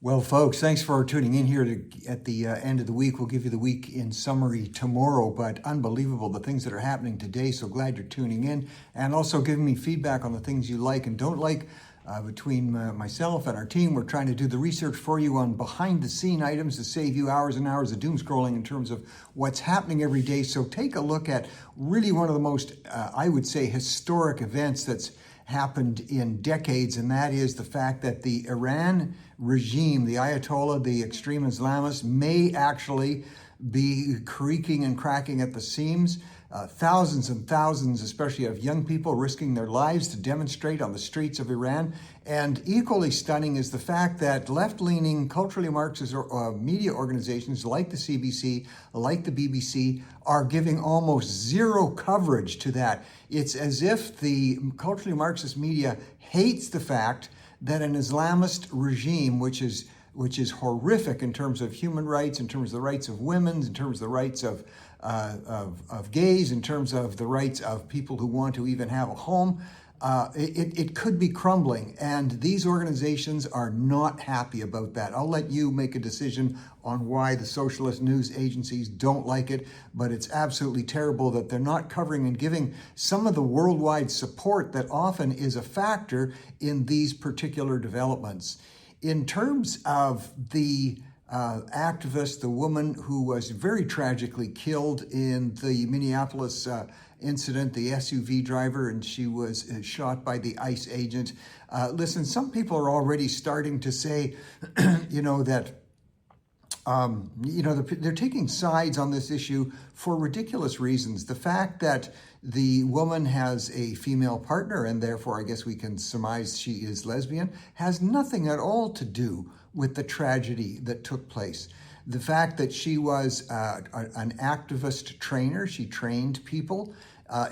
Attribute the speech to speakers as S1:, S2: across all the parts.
S1: Well, folks, thanks for tuning in here at the end of the week. We'll give you the week in summary tomorrow, but unbelievable the things that are happening today. So glad you're tuning in and also giving me feedback on the things you like and don't like. Between myself and our team, we're trying to do the research for you on behind the scene items to save you hours and hours of doom scrolling in terms of what's happening every day. So take a look at really one of the most, I would say, historic events that's happened in decades, and that is the fact that the Iran regime, the Ayatollah, the extreme Islamists, may actually be creaking and cracking at the seams. Thousands and thousands, especially of young people, risking their lives to demonstrate on the streets of Iran. And equally stunning is the fact that left-leaning, culturally Marxist media organizations like the CBC, like the BBC, are giving almost zero coverage to that. It's as if the culturally Marxist media hates the fact that an Islamist regime, which is horrific in terms of human rights, in terms of the rights of women, in terms of the rights of gays, in terms of the rights of people who want to even have a home, it could be crumbling. And these organizations are not happy about that. I'll let you make a decision on why the socialist news agencies don't like it, but it's absolutely terrible that they're not covering and giving some of the worldwide support that often is a factor in these particular developments. In terms of the activist, the woman who was very tragically killed in the Minneapolis incident, the SUV driver, and she was shot by the ICE agent. Listen, some people are already starting to say, that they're taking sides on this issue for ridiculous reasons. The fact that the woman has a female partner, and therefore I guess we can surmise she is lesbian, has nothing at all to do with the tragedy that took place. The fact that she was an activist trainer, she trained people.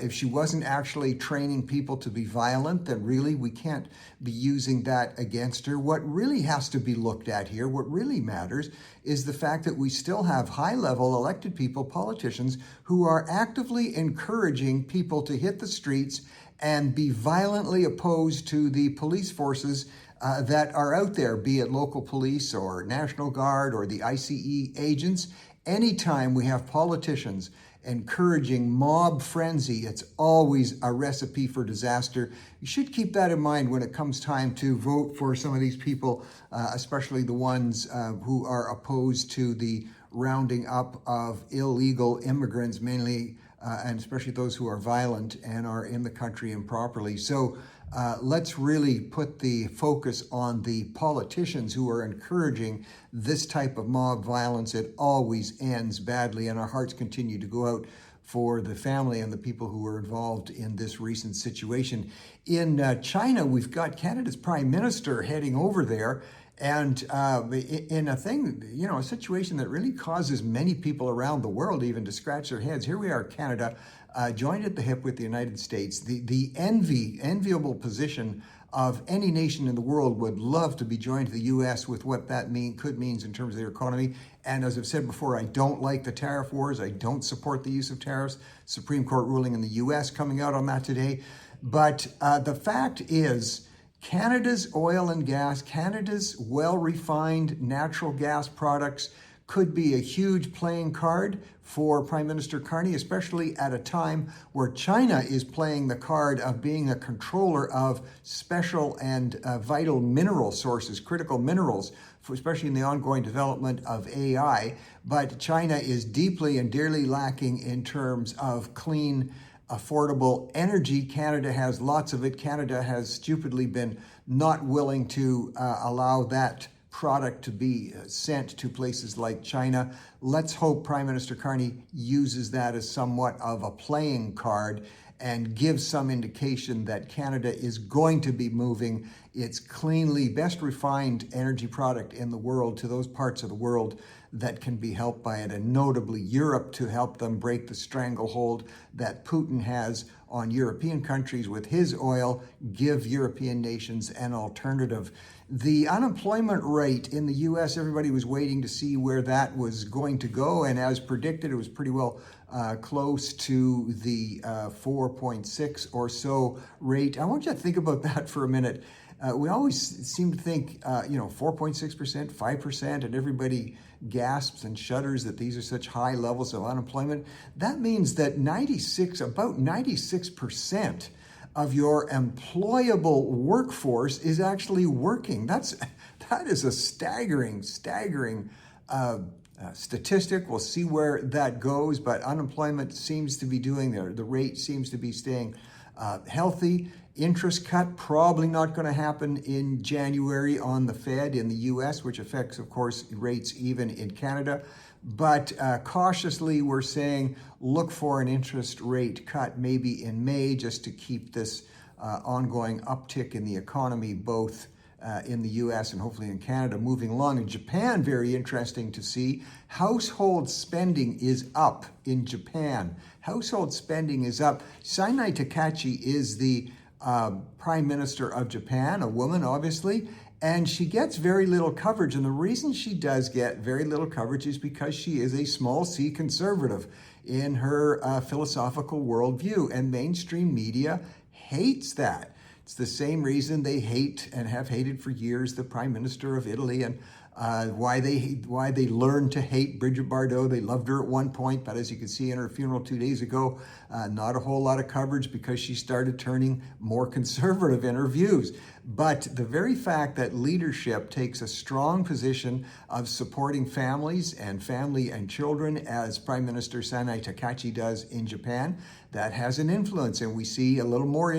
S1: If she wasn't actually training people to be violent, then really we can't be using that against her. What really has to be looked at here, what really matters, is the fact that we still have high-level elected people, politicians, who are actively encouraging people to hit the streets and be violently opposed to the police forces that are out there, be it local police or National Guard or the ICE agents. Anytime we have politicians encouraging mob frenzy, it's always a recipe for disaster. You should keep that in mind when it comes time to vote for some of these people, especially the ones who are opposed to the rounding up of illegal immigrants, mainly, and especially those who are violent and are in the country improperly. So let's really put the focus on the politicians who are encouraging this type of mob violence. It always ends badly, and our hearts continue to go out for the family and the people who were involved in this recent situation. In China, we've got Canada's Prime Minister heading over there, and in a situation that really causes many people around the world even to scratch their heads. Here we are, Canada, joined at the hip with the United States. The enviable position of any nation in the world would love to be joined to the U.S. with what that could mean in terms of their economy. And as I've said before, I don't like the tariff wars. I don't support the use of tariffs. Supreme Court ruling in the U.S. coming out on that today. But the fact is, Canada's oil and gas, Canada's well-refined natural gas products could be a huge playing card for Prime Minister Carney, especially at a time where China is playing the card of being a controller of special and vital mineral sources, critical minerals, especially in the ongoing development of AI. But China is deeply and dearly lacking in terms of clean, affordable energy. Canada has lots of it. Canada has stupidly been not willing to allow that product to be sent to places like China. Let's hope Prime Minister Carney uses that as somewhat of a playing card and gives some indication that Canada is going to be moving its cleanly, best refined energy product in the world to those parts of the world that can be helped by it, and notably Europe, to help them break the stranglehold that Putin has on European countries with his oil, give European nations an alternative. The unemployment rate in the U.S., everybody was waiting to see where that was going to go, and as predicted, it was pretty well close to the 4.6 or so rate. I want you to think about that for a minute. We always seem to think, 4.6%, 5%, and everybody gasps and shudders that these are such high levels of unemployment. That means that about 96% of your employable workforce is actually working. That is a staggering statistic. We'll see where that goes, but unemployment seems to be doing there. The rate seems to be staying healthy. Interest cut probably not going to happen in January on the Fed in the US, which affects, of course, rates even in Canada. But cautiously, we're saying look for an interest rate cut maybe in May, just to keep this ongoing uptick in the economy, both in the US and hopefully in Canada, moving along. In Japan, very interesting to see, household spending is up in Japan. Household spending is up. Sanai Takachi is the Prime Minister of Japan, a woman, obviously, and she gets very little coverage. And the reason she does get very little coverage is because she is a small c conservative in her philosophical worldview, and mainstream media hates that. It's the same reason they hate and have hated for years the Prime Minister of Italy, and why they learned to hate Brigitte Bardot. They loved her at one point, but as you can see in her funeral 2 days ago, not a whole lot of coverage because she started turning more conservative in her views. But the very fact that leadership takes a strong position of supporting families and children, as Prime Minister Sanai Takachi does in Japan, that has an influence, and we see a little more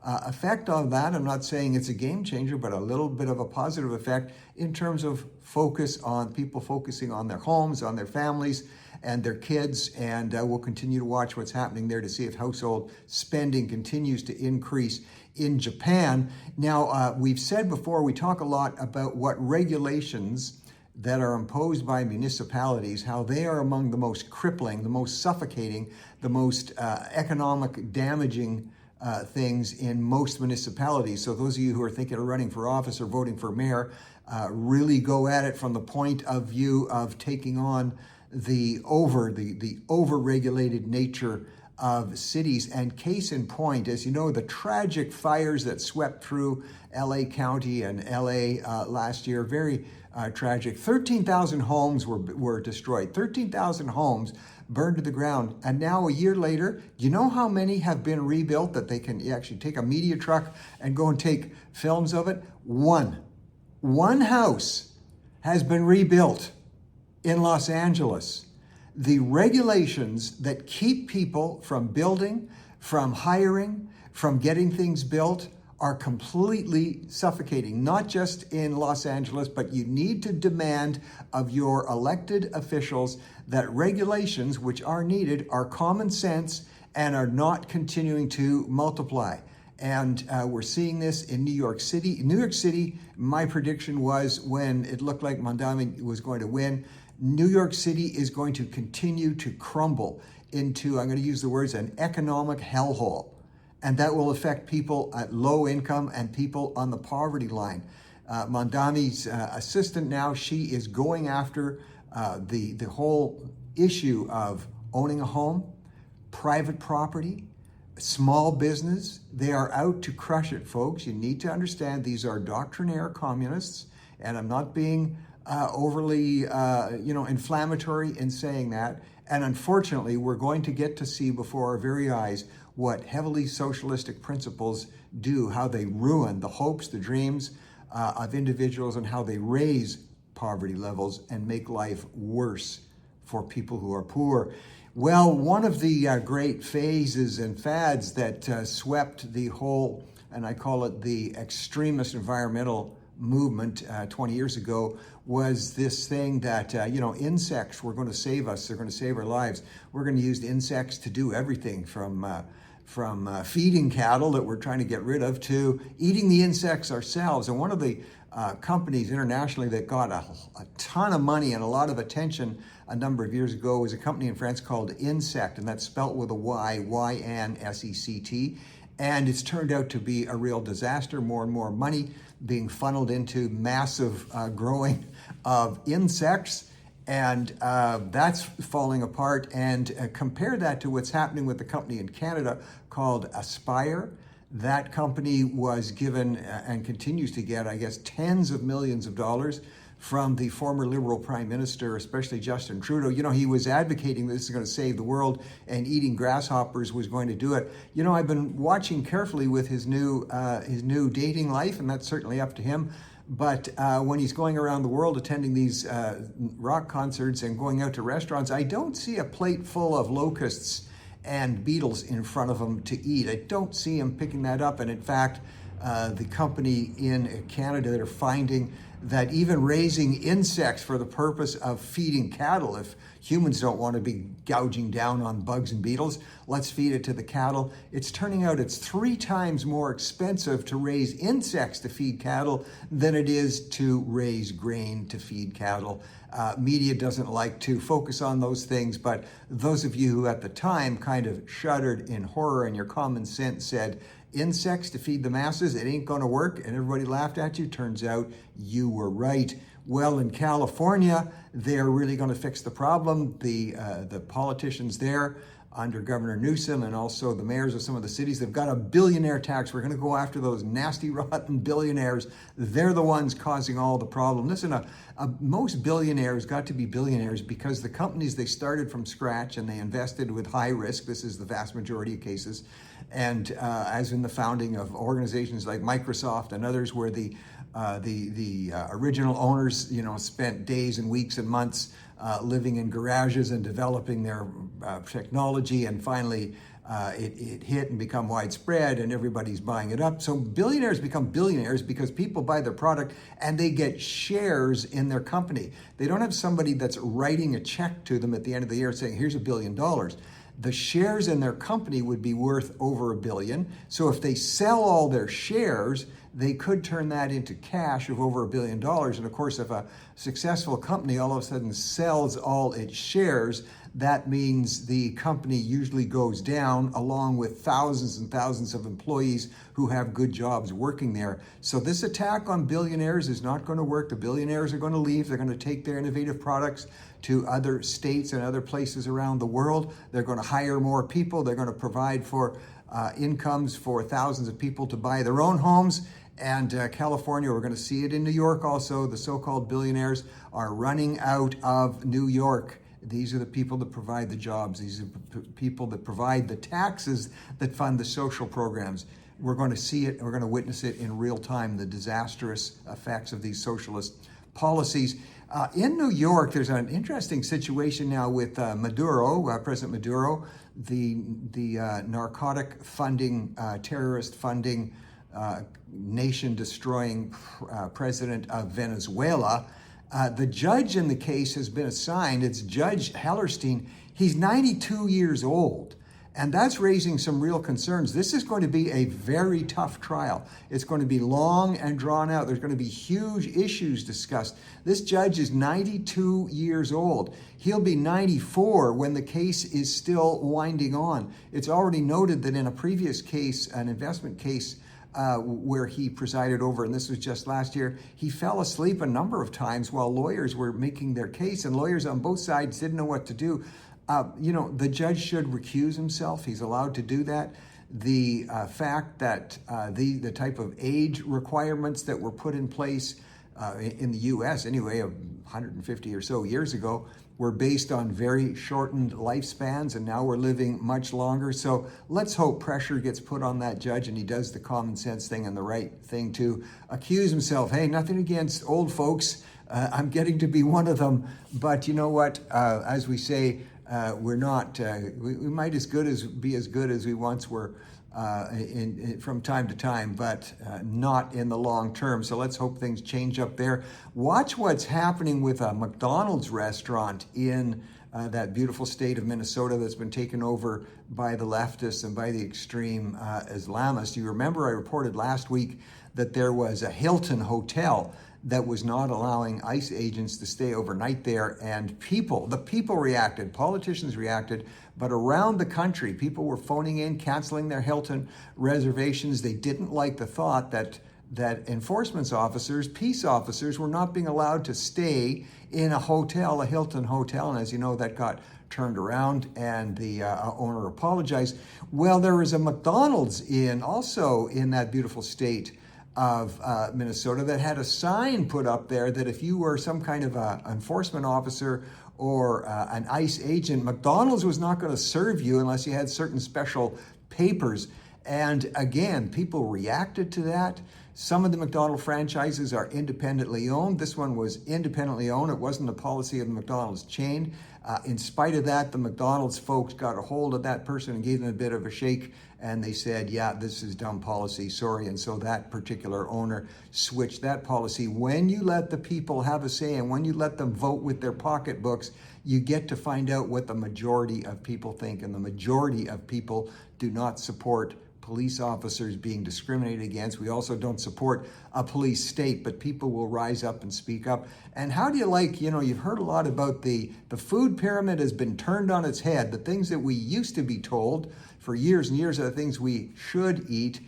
S1: effect on that. I'm not saying it's a game changer, but a little bit of a positive effect in terms of focus on people focusing on their homes, on their families, and their kids. And we'll continue to watch what's happening there to see if household spending continues to increase in Japan. Now, we've said before, we talk a lot about what regulations that are imposed by municipalities, how they are among the most crippling, the most suffocating, the most economic damaging things in most municipalities. So those of you who are thinking of running for office or voting for mayor, really go at it from the point of view of taking on the over-regulated nature of cities. And case in point, as you know, the tragic fires that swept through LA County and LA last year, very tragic. 13,000 homes were destroyed. 13,000 homes burned to the ground. And now, a year later, do you know how many have been rebuilt that they can actually take a media truck and go and take films of it? One house has been rebuilt in Los Angeles. The regulations that keep people from building, from hiring, from getting things built are completely suffocating, not just in Los Angeles, but you need to demand of your elected officials that regulations, which are needed, are common sense and are not continuing to multiply. And we're seeing this in New York City. In New York City, my prediction was, when it looked like Mandami was going to win, New York City is going to continue to crumble into, I'm going to use the words, an economic hellhole. And that will affect people at low income and people on the poverty line. Mandami's assistant now, she is going after the whole issue of owning a home, private property, small business. They are out to crush it, folks. You need to understand these are doctrinaire communists, and I'm not being overly inflammatory in saying that. And unfortunately, we're going to get to see before our very eyes what heavily socialistic principles do, how they ruin the hopes, the dreams of individuals, and how they raise poverty levels and make life worse for people who are poor. Well, one of the great phases and fads that swept the whole, and I call it the extremist environmental movement 20 years ago, was this thing that, insects were going to save us. They're going to save our lives. We're going to use the insects to do everything from feeding cattle that we're trying to get rid of to eating the insects ourselves. And one of the companies internationally that got a ton of money and a lot of attention a number of years ago was a company in France called Insect, and that's spelt with a Y, Y-N-S-E-C-T. And it's turned out to be a real disaster. More and more money being funneled into massive growing of insects. And that's falling apart. And compare that to what's happening with the company in Canada called Aspire. That company was given and continues to get, I guess, tens of millions of dollars from the former Liberal Prime Minister, especially Justin Trudeau. You know, he was advocating this is going to save the world and eating grasshoppers was going to do it. You know, I've been watching carefully with his new dating life, and that's certainly up to him. But when he's going around the world attending these rock concerts and going out to restaurants, I don't see a plate full of locusts and beetles in front of him to eat. I don't see him picking that up. And in fact, the company in Canada that are finding that even raising insects for the purpose of feeding cattle, if humans don't want to be gouging down on bugs and beetles, let's feed it to the cattle. It's turning out it's 3 times more expensive to raise insects to feed cattle than it is to raise grain to feed cattle. Media doesn't like to focus on those things, but those of you who at the time kind of shuddered in horror and your common sense said, insects to feed the masses, it ain't going to work, and everybody laughed at you. Turns out you were right. Well, in California, they're really going to fix the problem. The politicians there, under Governor Newsom and also the mayors of some of the cities, they've got a billionaire tax. We're going to go after those nasty, rotten billionaires. They're the ones causing all the problem. Listen, most billionaires got to be billionaires because the companies they started from scratch and they invested with high risk. This is the vast majority of cases. And as in the founding of organizations like Microsoft and others, where the original owners, spent days and weeks and months living in garages and developing their technology, and finally it hit and become widespread, and everybody's buying it up. So billionaires become billionaires because people buy their product and they get shares in their company. They don't have somebody that's writing a check to them at the end of the year saying, here's $1 billion. The shares in their company would be worth over $1 billion. So if they sell all their shares, they could turn that into cash of over $1 billion. And of course, if a successful company all of a sudden sells all its shares, that means the company usually goes down along with thousands and thousands of employees who have good jobs working there. So this attack on billionaires is not going to work. The billionaires are going to leave. They're going to take their innovative products to other states and other places around the world. They're going to hire more people. They're going to provide for incomes for thousands of people to buy their own homes. And California, we're going to see it in New York also. The so-called billionaires are running out of New York. These are the people that provide the jobs. These are the people that provide the taxes that fund the social programs. We're going to see it, and we're going to witness it in real time, the disastrous effects of these socialist policies. In New York, there's an interesting situation now with President Maduro, the narcotic funding, terrorist funding, nation-destroying president of Venezuela. The judge in the case has been assigned. It's Judge Hellerstein. He's 92 years old, and that's raising some real concerns. This is going to be a very tough trial. It's going to be long and drawn out. There's going to be huge issues discussed. This judge is 92 years old. He'll be 94 when the case is still winding on. It's already noted that in a previous case, an investment case, where he presided over, and this was just last year, he fell asleep a number of times while lawyers were making their case, and lawyers on both sides didn't know what to do. The judge should recuse himself. He's allowed to do that. The fact that the type of age requirements that were put in place in the U.S. anyway, 150 or so years ago, were based on very shortened lifespans, and now we're living much longer. So let's hope pressure gets put on that judge and he does the common sense thing and the right thing to accuse himself. Hey, nothing against old folks. I'm getting to be one of them. But you know what? As we say, we're not, we might be as good as we once were from time to time, but not in the long term. So let's hope things change up there. Watch what's happening with a McDonald's restaurant in that beautiful state of Minnesota that's been taken over by the leftists and by the extreme Islamists. You remember I reported last week that there was a Hilton hotel that was not allowing ICE agents to stay overnight there, and the people reacted, politicians reacted, but around the country, people were phoning in, canceling their Hilton reservations. They didn't like the thought that that enforcement officers, peace officers, were not being allowed to stay in a hotel, a Hilton hotel. And as you know, that got turned around and the owner apologized. Well, there was a McDonald's also in that beautiful state of Minnesota that had a sign put up there that if you were some kind of enforcement officer or an ICE agent, McDonald's was not going to serve you unless you had certain special papers. And again, people reacted to that. Some of the McDonald's franchises are independently owned. This one was independently owned. It wasn't the policy of the McDonald's chain. In spite of that, the McDonald's folks got a hold of that person and gave them a bit of a shake, and they said, yeah, this is dumb policy, sorry. And so that particular owner switched that policy. When you let the people have a say and when you let them vote with their pocketbooks, you get to find out what the majority of people think. And the majority of people do not support police officers being discriminated against. We also don't support a police state, but people will rise up and speak up. And how do you like, you've heard a lot about the food pyramid has been turned on its head. The things that we used to be told for years and years are the things we should eat.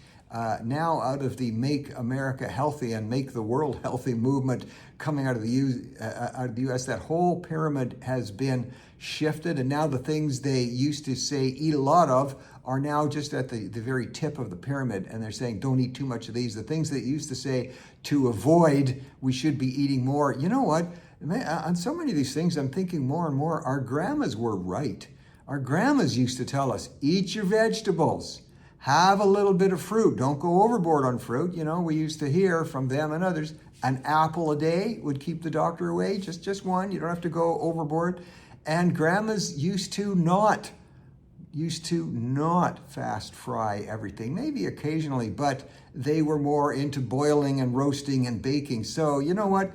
S1: Now out of the Make America Healthy and Make the World Healthy movement coming out of the U.S., that whole pyramid has been shifted. And now the things they used to say eat a lot of are now just at the very tip of the pyramid. And they're saying, don't eat too much of these. The things that used to say to avoid, we should be eating more. You know what? On so many of these things, I'm thinking more and more, our grandmas were right. Our grandmas used to tell us, eat your vegetables. Have a little bit of fruit. Don't go overboard on fruit. We used to hear from them and others, an apple a day would keep the doctor away. Just one. You don't have to go overboard. And grandmas used to not fast fry everything, maybe occasionally, but they were more into boiling and roasting and baking. So you know what?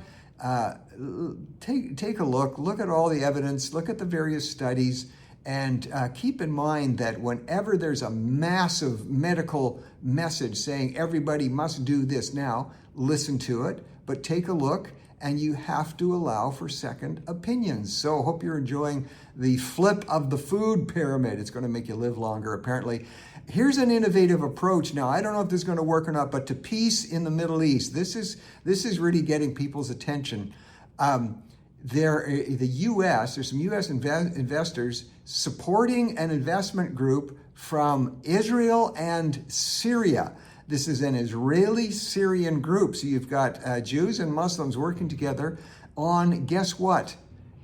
S1: Take a look at all the evidence, look at the various studies, and keep in mind that whenever there's a massive medical message saying everybody must do this now, listen to it, but take a look, and you have to allow for second opinions. So hope you're enjoying the flip of the food pyramid. It's going to make you live longer, apparently. Here's an innovative approach. Now, I don't know if this is going to work or not, but to peace in the Middle East. This is really getting people's attention. The U.S., there's some U.S. investors supporting an investment group from Israel and Syria. This is an Israeli-Syrian group. So you've got Jews and Muslims working together on, guess what?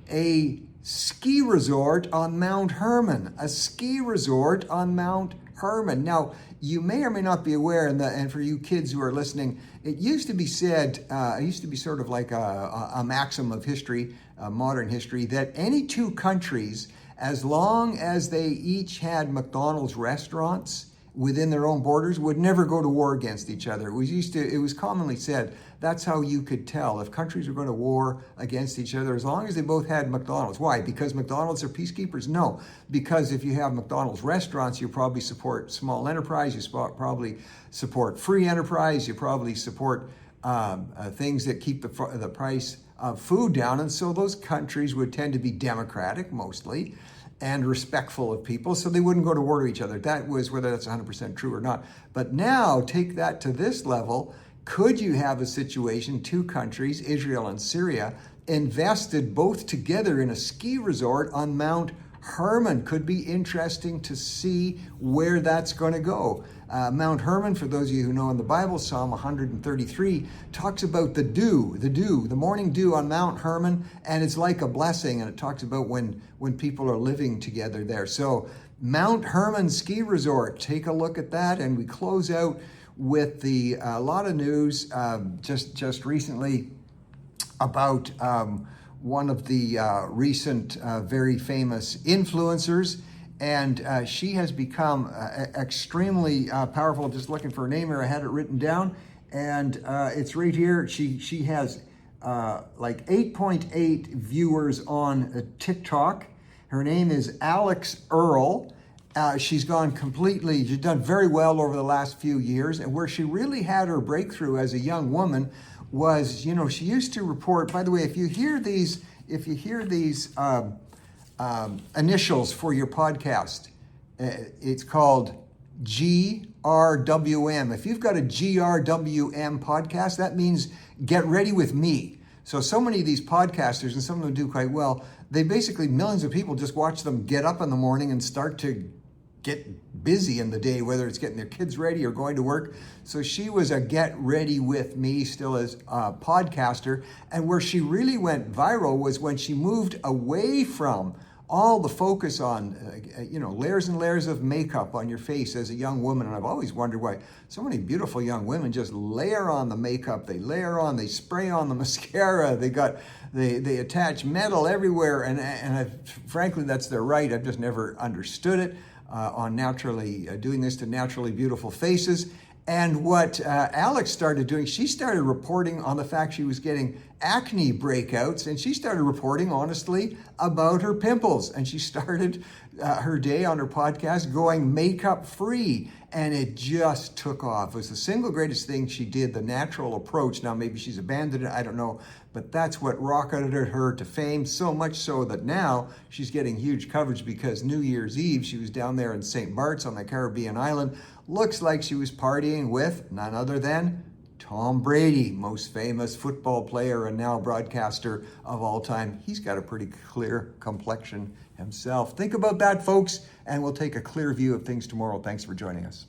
S1: A ski resort on Mount Hermon. A ski resort on Mount Hermon. Now, you may or may not be aware, and for you kids who are listening, it used to be said, it used to be sort of like a maxim of history, modern history, that any two countries, as long as they each had McDonald's restaurants within their own borders, would never go to war against each other. It was commonly said that's how you could tell if countries were going to war against each other, as long as they both had McDonald's. Why? Because McDonald's are peacekeepers? No, because if you have McDonald's restaurants, you probably support small enterprise, you probably support free enterprise, you probably support things that keep the price of food down, and so those countries would tend to be democratic mostly and respectful of people, so they wouldn't go to war to each other. That was whether that's 100% true or not. But now, take that to this level. Could you have a situation, two countries, Israel and Syria, invested both together in a ski resort on Mount Hermon? Could be interesting to see where that's going to go. Mount Hermon, for those of you who know in the Bible, Psalm 133 talks about the morning dew on Mount Hermon, and it's like a blessing, and it talks about when people are living together there. So Mount Hermon Ski Resort, take a look at that, and we close out with a lot of news just recently about one of the recent very famous influencers. And she has become extremely powerful. Just looking for her name here, I had it written down, and it's right here. She has like 8.8 viewers on TikTok. Her name is Alex Earl. She's done very well over the last few years, and where she really had her breakthrough as a young woman was, she used to report. By the way, if you hear these initials for your podcast, it's called GRWM. If you've got a GRWM podcast, that means get ready with me. So many of these podcasters, and some of them do quite well, they basically, millions of people just watch them get up in the morning and start to get busy in the day, whether it's getting their kids ready or going to work. So she was a get ready with me, still as a podcaster. And where she really went viral was when she moved away from all the focus on, layers and layers of makeup on your face as a young woman. And I've always wondered why so many beautiful young women just layer on the makeup, they spray on the mascara, they attach metal everywhere. And frankly, that's their right. I've just never understood it on naturally doing this to naturally beautiful faces. And what Alex started doing, she started reporting on the fact she was getting acne breakouts, and she started reporting honestly about her pimples. And she started her day on her podcast going makeup free, and it just took off. It was the single greatest thing she did, the natural approach. Now maybe she's abandoned it, I don't know, but that's what rocketed her to fame, so much so that now she's getting huge coverage because New Year's Eve, she was down there in St. Bart's on the Caribbean island. Looks like she was partying with none other than Tom Brady, most famous football player and now broadcaster of all time. He's got a pretty clear complexion himself. Think about that, folks, and we'll take a clear view of things tomorrow. Thanks for joining us.